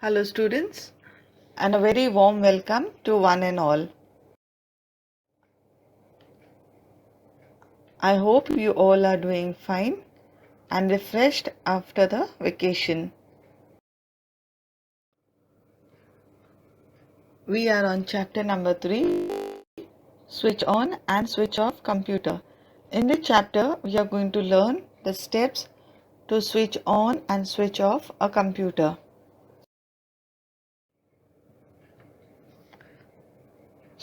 Hello students, and a very warm welcome to one and all. I hope you all are doing fine and refreshed after the vacation. We are on chapter number 3, switch on and switch off computer. In this chapter, we are going to learn the steps to switch on and switch off a computer.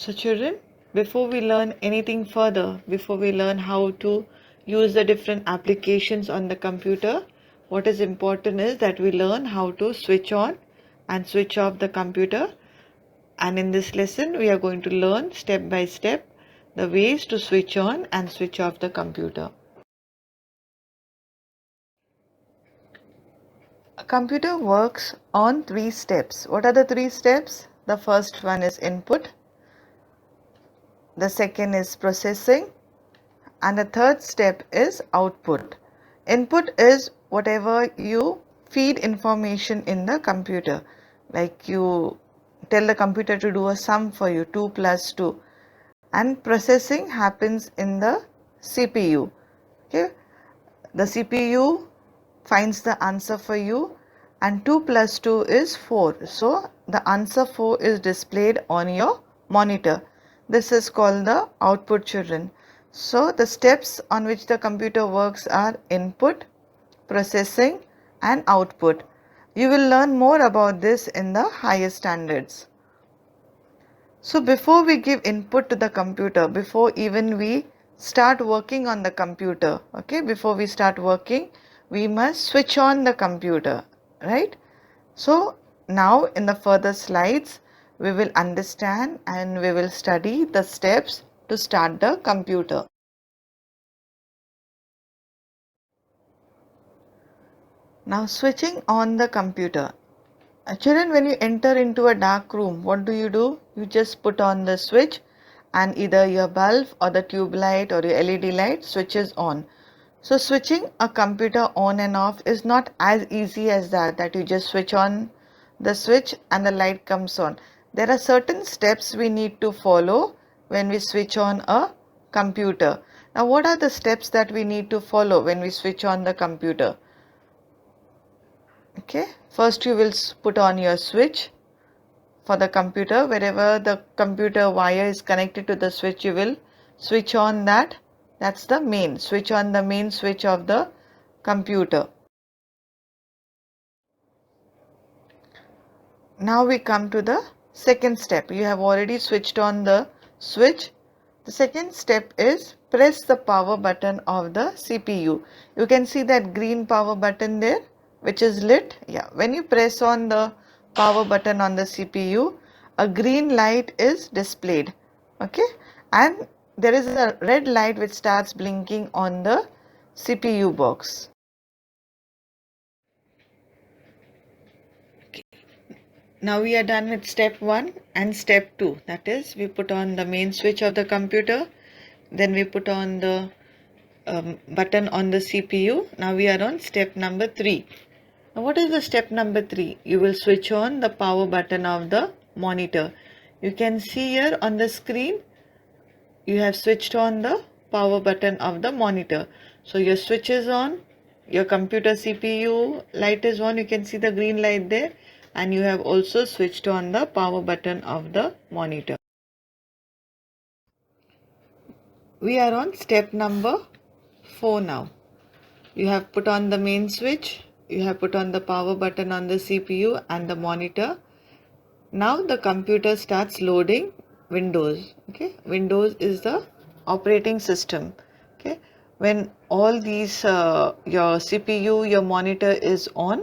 So children, before we learn anything further, before we learn how to use the different applications on the computer, what is important is that we learn how to switch on and switch off the computer. And in this lesson, we are going to learn step by step the ways to switch on and switch off the computer. A computer works on 3 steps. What are the 3 steps? The first one is input. The second is processing, and the third step is output. Input is whatever you feed information in the computer, like you tell the computer to do a sum for you, 2 plus 2, and processing happens in the CPU. Okay, the CPU finds the answer for you, and 2 plus 2 is 4, so the answer 4 is displayed on your monitor. This is called the output, children. So the steps on which the computer works are input, processing and output. You will learn more about this in the higher standards. So before we give input to the computer, before even we start working on the computer, okay, before we start working, we must switch on the computer, right? So now in the further slides, we will understand and we will study the steps to start the computer. Now switching on the computer. Children, when you enter into a dark room, what do? You just put on the switch and either your bulb or the tube light or your LED light switches on. So switching a computer on and off is not as easy as that you just switch on the switch and the light comes on. There are certain steps we need to follow when we switch on a computer. Now what are the steps that we need to follow when we switch on the computer? Okay, first you will put on your switch for the computer. Wherever the computer wire is connected to the switch, you will switch on that. That's the main. Switch on the main switch of the computer. Now we come to the second step. You have already switched on the switch. The second step is press the power button of the CPU. You can see that green power button there, which is lit. Yeah, when you press on the power button on the CPU, a green light is displayed. Okay, and there is a red light which starts blinking on the CPU box. Now we are done with step 1 and step 2. That is, we put on the main switch of the computer, then we put on the button on the CPU. Now we are on step number 3. Now what is the step number 3? You will switch on the power button of the monitor. You can see here on the screen, you have switched on the power button of the monitor. So your switch is on, your computer CPU light is on, you can see the green light there, and you have also switched on the power button of the monitor. We are on step number 4 now. You have put on the main switch, you have put on the power button on the CPU and the monitor. Now the computer starts loading Windows. Okay, Windows is the operating system. Okay, when all these your CPU, your monitor is on,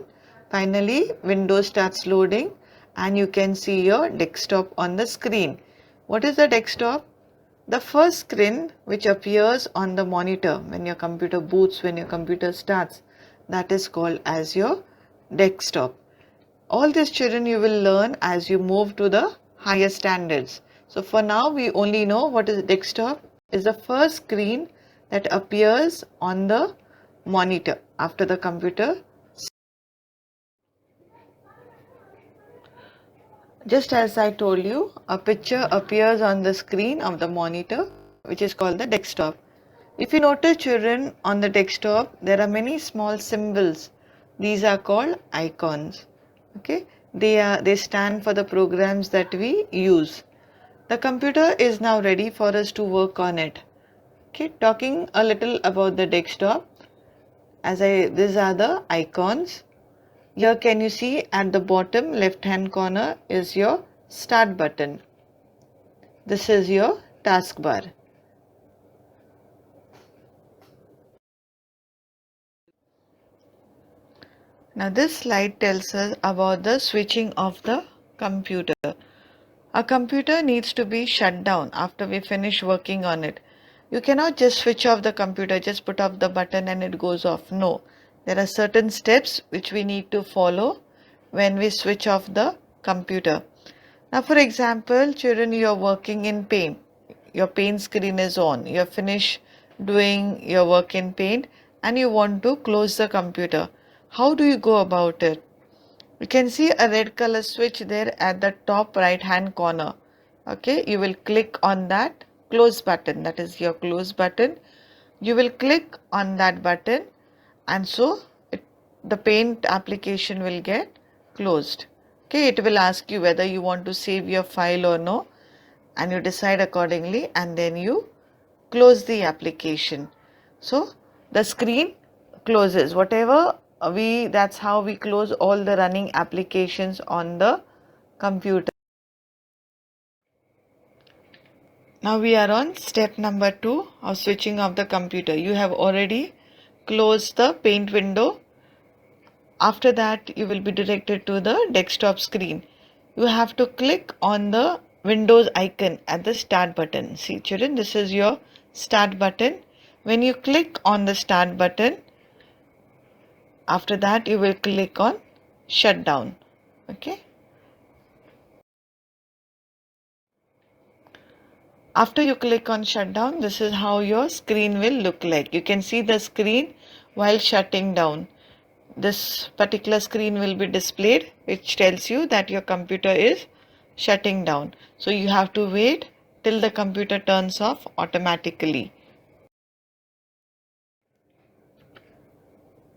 finally Windows starts loading and you can see your desktop on the screen. What is the desktop? The first screen which appears on the monitor when your computer boots, when your computer starts, that is called as your desktop. All these, children, you will learn as you move to the higher standards. So for now we only know what is desktop is the first screen that appears on the monitor after the computer. Just as I told you, a picture appears on the screen of the monitor, which is called the desktop. If you notice, children, on the desktop there are many small symbols. These are called icons. Okay, they stand for the programs that we use. The computer is now ready for us to work on it. Okay, talking a little about the desktop. These are the icons. Here can you see at the bottom left hand corner is your start button. This is your taskbar. Now this slide tells us about the switching of the computer. A computer needs to be shut down after we finish working on it. You cannot just switch off the computer, just put off the button and it goes off. No, there are certain steps which we need to follow when we switch off the computer. Now for example, children, you are working in paint. Your paint screen is on. You have finished doing your work in paint and you want to close the computer. How do you go about it? You can see a red color switch there at the top right hand corner. Okay, you will click on that close button, that is your close button. You will click on that button and so the paint application will get closed. Okay, it will ask you whether you want to save your file or no, and you decide accordingly and then you close the application. So the screen closes. That's how we close all the running applications on the computer. Now we are on step number 2 of switching off the computer. You have already closed the paint window. After that you will be directed to the desktop screen. You have to click on the Windows icon at the start button. See children, this is your start button. When you click on the start button, after that you will click on shutdown. Okay. After you click on shutdown, this is how your screen will look like. You can see the screen while shutting down. This particular screen will be displayed, which tells you that your computer is shutting down. So you have to wait till the computer turns off automatically.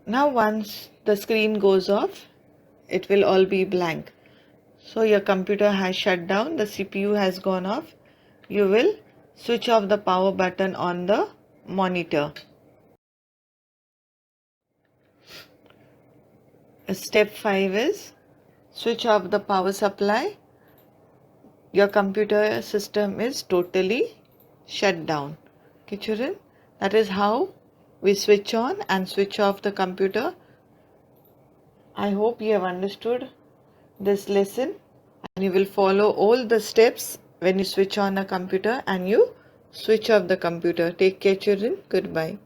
Now once the screen goes off, it will all be blank. So your computer has shut down, the CPU has gone off. You will switch off the power button on the monitor. Step 5 is switch off the power supply. Your computer system is totally shut down. Okay children, that is how we switch on and switch off the computer. I hope you have understood this lesson and you will follow all the steps when you switch on a computer and you switch off the computer. Take care children. Goodbye.